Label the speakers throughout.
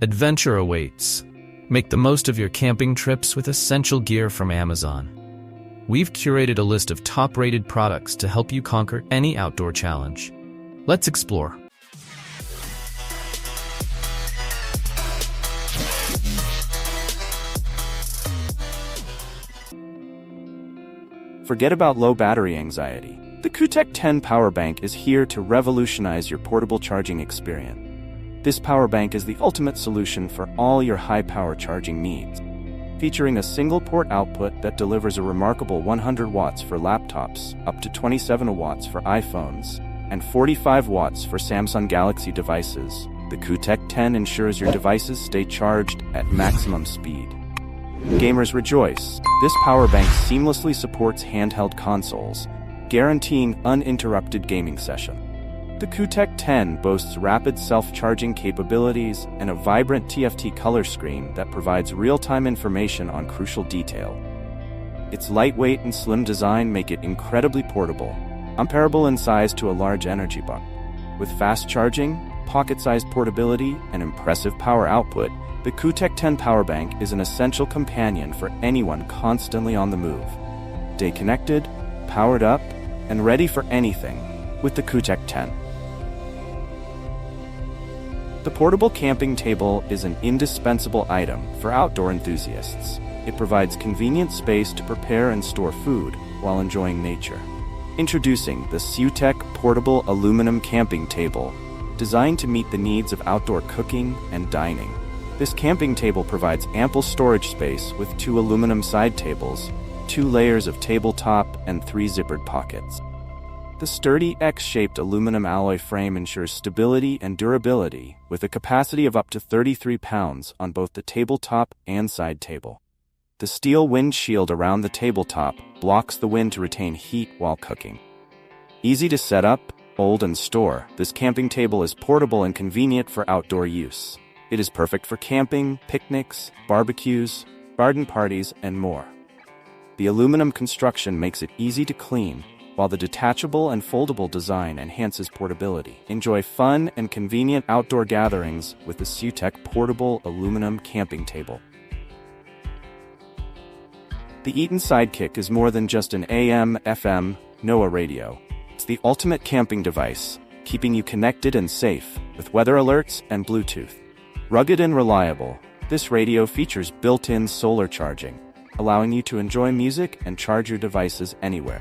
Speaker 1: Adventure awaits. Make the most of your camping trips with essential gear from Amazon. We've curated a list of top-rated products to help you conquer any outdoor challenge. Let's explore.
Speaker 2: Forget about low battery anxiety. The CUKTECH 10 power bank is here to revolutionize your portable charging experience. This power bank is the ultimate solution for all your high-power charging needs. Featuring a single-port output that delivers a remarkable 100 watts for laptops, up to 27 watts for iPhones, and 45 watts for Samsung Galaxy devices, the CUKTECH 10 ensures your devices stay charged at maximum speed. Gamers rejoice. This power bank seamlessly supports handheld consoles, guaranteeing uninterrupted gaming session. The CUKTECH 10 boasts rapid self-charging capabilities and a vibrant TFT color screen that provides real-time information on crucial detail. Its lightweight and slim design make it incredibly portable, comparable in size to a large energy bar. With fast charging, pocket-sized portability, and impressive power output, the CUKTECH 10 power bank is an essential companion for anyone constantly on the move. Stay connected, powered up, and ready for anything with the CUKTECH 10. The portable camping table is an indispensable item for outdoor enthusiasts. It provides convenient space to prepare and store food while enjoying nature. Introducing the Seeutek Portable Aluminum Camping Table, designed to meet the needs of outdoor cooking and dining. This camping table provides ample storage space with 2 aluminum side tables, 2 layers of tabletop, and 3 zippered pockets. The sturdy X-shaped aluminum alloy frame ensures stability and durability, with a capacity of up to 33 pounds on both the tabletop and side table. The steel windshield around the tabletop blocks the wind to retain heat while cooking. Easy to set up, hold, and store, this camping table is portable and convenient for outdoor use. It is perfect for camping, picnics, barbecues, garden parties, and more. The aluminum construction makes it easy to clean, while the detachable and foldable design enhances portability. Enjoy fun and convenient outdoor gatherings with the Seeutek Portable Aluminum Camping Table. The Eton Sidekick is more than just an AM/FM NOAA radio. It's the ultimate camping device, keeping you connected and safe with weather alerts and Bluetooth. Rugged and reliable, this radio features built-in solar charging, allowing you to enjoy music and charge your devices anywhere.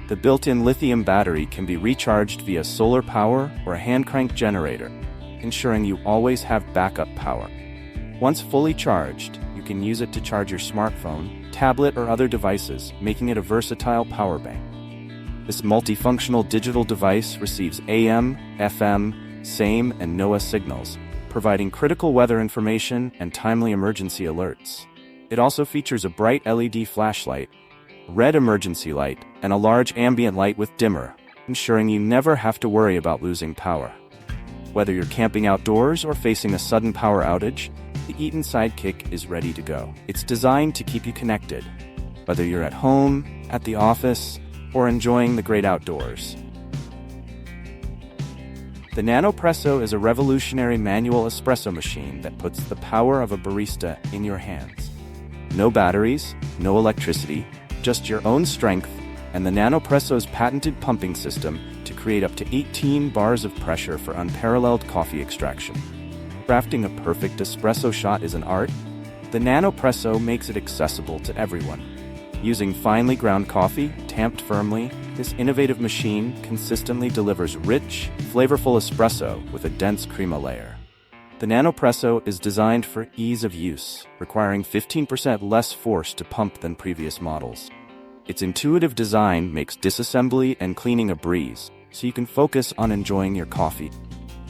Speaker 2: The built-in lithium battery can be recharged via solar power or a hand-crank generator, ensuring you always have backup power. Once fully charged, you can use it to charge your smartphone, tablet, or other devices, making it a versatile power bank. This multifunctional digital device receives AM, FM, SAME, and NOAA signals, providing critical weather information and timely emergency alerts. It also features a bright LED flashlight, red emergency light, and a large ambient light with dimmer, ensuring you never have to worry about losing power. Whether you're camping outdoors or facing a sudden power outage, the Eton Sidekick is ready to go. It's designed to keep you connected, whether you're at home, at the office, or enjoying the great outdoors. The Nanopresso is a revolutionary manual espresso machine that puts the power of a barista in your hands. No batteries, no electricity, just your own strength and the Nanopresso's patented pumping system to create up to 18 bars of pressure for unparalleled coffee extraction. Crafting a perfect espresso shot is an art. The Nanopresso makes it accessible to everyone. Using finely ground coffee, tamped firmly, this innovative machine consistently delivers rich, flavorful espresso with a dense crema layer. The Nanopresso is designed for ease of use, requiring 15% less force to pump than previous models. Its intuitive design makes disassembly and cleaning a breeze, so you can focus on enjoying your coffee.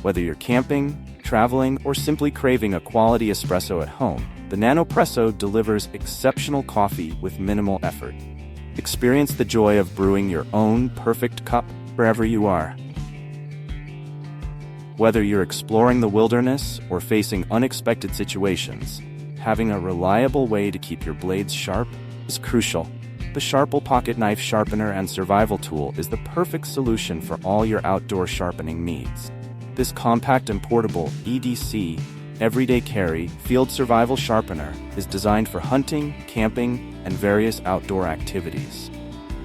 Speaker 2: Whether you're camping, traveling, or simply craving a quality espresso at home, the Nanopresso delivers exceptional coffee with minimal effort. Experience the joy of brewing your own perfect cup wherever you are. Whether you're exploring the wilderness or facing unexpected situations, having a reliable way to keep your blades sharp is crucial. The SHARPAL pocket knife sharpener and survival tool is the perfect solution for all your outdoor sharpening needs. This compact and portable EDC everyday carry, field survival sharpener is designed for hunting, camping, and various outdoor activities.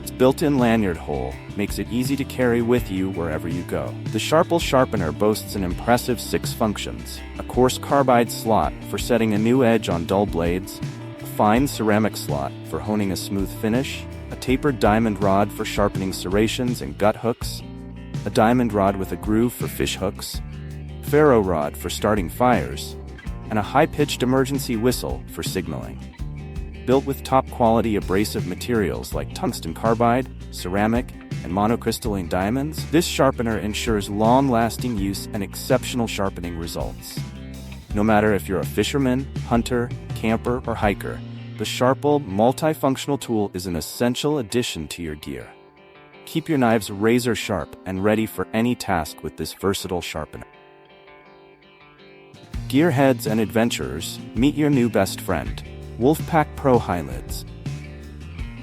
Speaker 2: Its built-in lanyard hole makes it easy to carry with you wherever you go. The SHARPAL sharpener boasts an impressive 6 functions: a coarse carbide slot for setting a new edge on dull blades, a fine ceramic slot for honing a smooth finish, a tapered diamond rod for sharpening serrations and gut hooks, a diamond rod with a groove for fish hooks, ferro rod for starting fires, and a high-pitched emergency whistle for signaling. Built with top-quality abrasive materials like tungsten carbide, ceramic, and monocrystalline diamonds, this sharpener ensures long-lasting use and exceptional sharpening results. No matter if you're a fisherman, hunter, camper, or hiker, the SHARPAL multifunctional tool is an essential addition to your gear. Keep your knives razor sharp and ready for any task with this versatile sharpener. Gearheads and adventurers, meet your new best friend, Wolfpack Pro High Lids.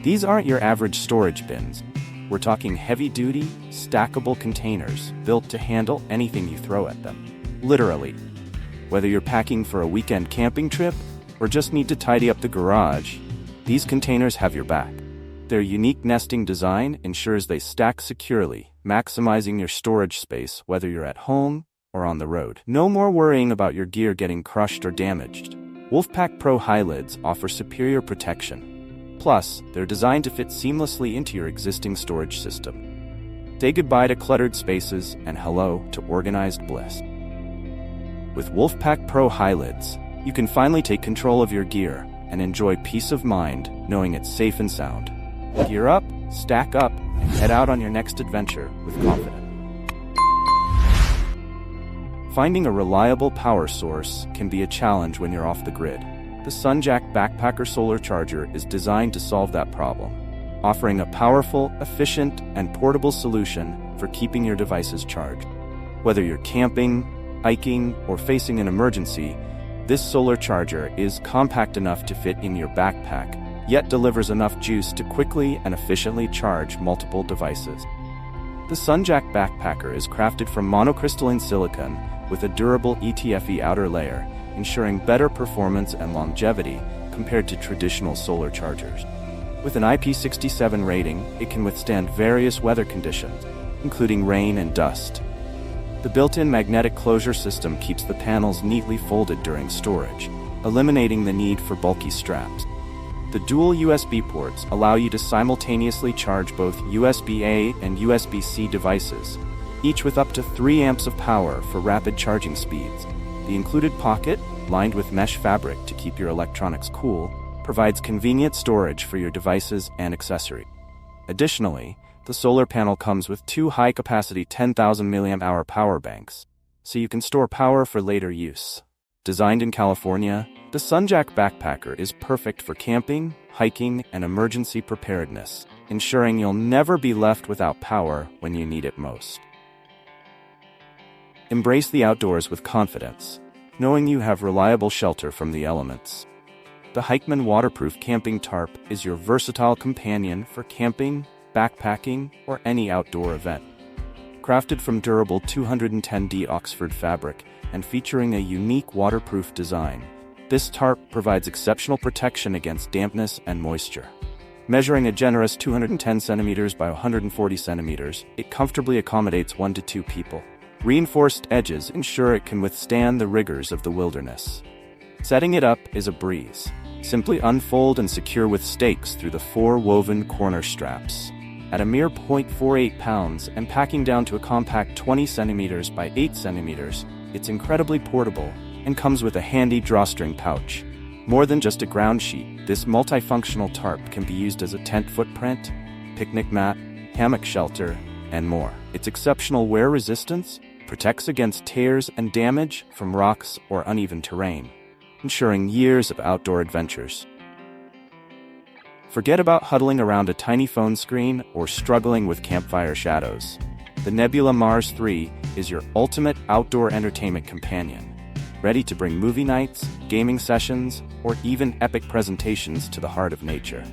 Speaker 2: These aren't your average storage bins. We're talking heavy-duty, stackable containers built to handle anything you throw at them. Literally. Whether you're packing for a weekend camping trip or just need to tidy up the garage, these containers have your back. Their unique nesting design ensures they stack securely, maximizing your storage space whether you're at home or on the road. No more worrying about your gear getting crushed or damaged. Wolfpack Pro High Lids offer superior protection. Plus, they're designed to fit seamlessly into your existing storage system. Say goodbye to cluttered spaces and hello to organized bliss. With Wolfpack Pro High Lids, you can finally take control of your gear and enjoy peace of mind knowing it's safe and sound. Gear up, stack up, and head out on your next adventure with confidence. Finding a reliable power source can be a challenge when you're off the grid. The SunJack Backpacker Solar Charger is designed to solve that problem, offering a powerful, efficient, and portable solution for keeping your devices charged. Whether you're camping, hiking, or facing an emergency, this solar charger is compact enough to fit in your backpack, yet delivers enough juice to quickly and efficiently charge multiple devices. The SunJack Backpacker is crafted from monocrystalline silicon with a durable ETFE outer layer, ensuring better performance and longevity compared to traditional solar chargers. With an IP67 rating, it can withstand various weather conditions, including rain and dust. The built-in magnetic closure system keeps the panels neatly folded during storage, eliminating the need for bulky straps. The dual USB ports allow you to simultaneously charge both USB-A and USB-C devices, each with up to 3 amps of power for rapid charging speeds. The included pocket, lined with mesh fabric to keep your electronics cool, provides convenient storage for your devices and accessories. Additionally, the solar panel comes with 2 high-capacity 10,000 mAh power banks, so you can store power for later use. Designed in California, the SunJack Backpacker is perfect for camping, hiking, and emergency preparedness, ensuring you'll never be left without power when you need it most. Embrace the outdoors with confidence, knowing you have reliable shelter from the elements. The Hikeman waterproof camping tarp is your versatile companion for camping, backpacking, or any outdoor event. Crafted from durable 210D Oxford fabric and featuring a unique waterproof design, this tarp provides exceptional protection against dampness and moisture. Measuring a generous 210 centimeters by 140 centimeters, it comfortably accommodates 1 to 2 people. Reinforced edges ensure it can withstand the rigors of the wilderness. Setting it up is a breeze. Simply unfold and secure with stakes through the 4 woven corner straps. At a mere 0.48 pounds and packing down to a compact 20 centimeters by 8 centimeters, it's incredibly portable and comes with a handy drawstring pouch. More than just a ground sheet, this multifunctional tarp can be used as a tent footprint, picnic mat, hammock shelter, and more. Its exceptional wear resistance protects against tears and damage from rocks or uneven terrain, ensuring years of outdoor adventures. Forget about huddling around a tiny phone screen or struggling with campfire shadows. The NEBULA Mars 3 is your ultimate outdoor entertainment companion, ready to bring movie nights, gaming sessions, or even epic presentations to the heart of nature.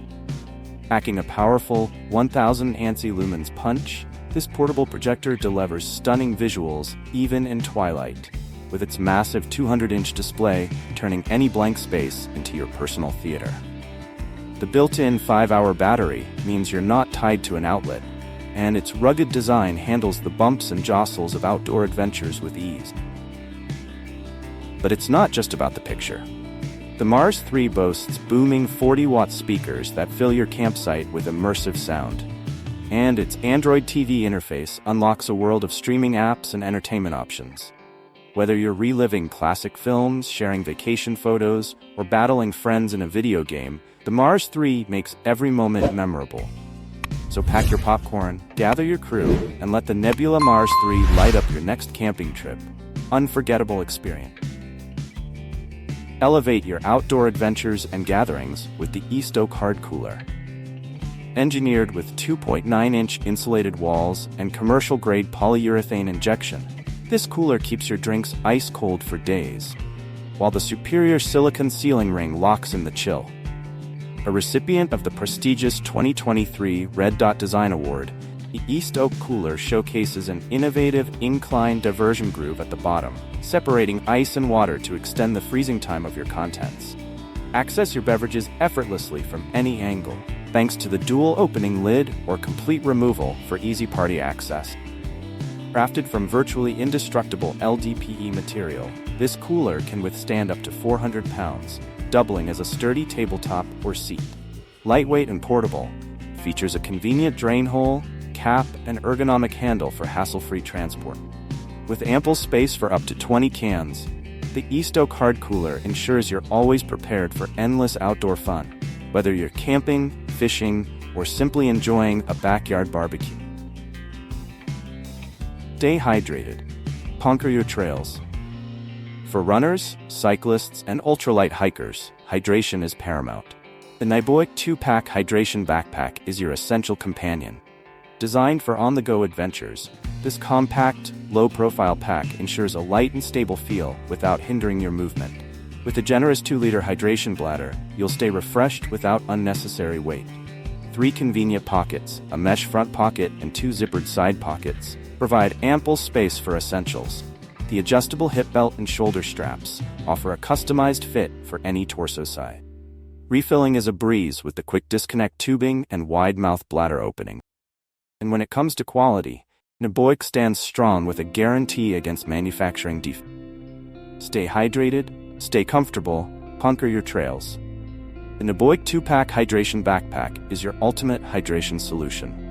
Speaker 2: Packing a powerful 1000 ANSI lumens punch, this portable projector delivers stunning visuals even in twilight. with its massive 200-inch display, turning any blank space into your personal theater. The built-in 5-hour battery means you're not tied to an outlet, and its rugged design handles the bumps and jostles of outdoor adventures with ease. But it's not just about the picture. The Mars 3 boasts booming 40-watt speakers that fill your campsite with immersive sound. And its Android TV interface unlocks a world of streaming apps and entertainment options. Whether you're reliving classic films, sharing vacation photos, or battling friends in a video game, the Mars 3 makes every moment memorable. So pack your popcorn, gather your crew, and let the NEBULA Mars 3 light up your next camping trip. Unforgettable experience. Elevate your outdoor adventures and gatherings with the Seeutek Hard Cooler. Engineered with 2.9-inch insulated walls and commercial-grade polyurethane injection, this cooler keeps your drinks ice-cold for days, while the superior silicone sealing ring locks in the chill. A recipient of the prestigious 2023 Red Dot Design Award, the Seeutek cooler showcases an innovative incline diversion groove at the bottom, separating ice and water to extend the freezing time of your contents. Access your beverages effortlessly from any angle, thanks to the dual opening lid or complete removal for easy party access. Crafted from virtually indestructible LDPE material, this cooler can withstand up to 400 pounds, doubling as a sturdy tabletop or seat. Lightweight and portable, features a convenient drain hole, cap, and ergonomic handle for hassle-free transport. With ample space for up to 20 cans, the Seeutek Hard Cooler ensures you're always prepared for endless outdoor fun, whether you're camping, fishing, or simply enjoying a backyard barbecue. Stay hydrated. Conquer your trails. For runners, cyclists, and ultralight hikers, hydration is paramount. The Neboic 2-pack hydration backpack is your essential companion. Designed for on-the-go adventures, this compact, low-profile pack ensures a light and stable feel without hindering your movement. With a generous 2-liter hydration bladder, you'll stay refreshed without unnecessary weight. 3 convenient pockets, a mesh front pocket and 2 zippered side pockets, provide ample space for essentials. The adjustable hip belt and shoulder straps offer a customized fit for any torso size. Refilling is a breeze with the quick disconnect tubing and wide-mouth bladder opening. And when it comes to quality, Neboic stands strong with a guarantee against manufacturing defects. Stay hydrated, stay comfortable, conquer your trails. The Neboic 2-pack hydration backpack is your ultimate hydration solution.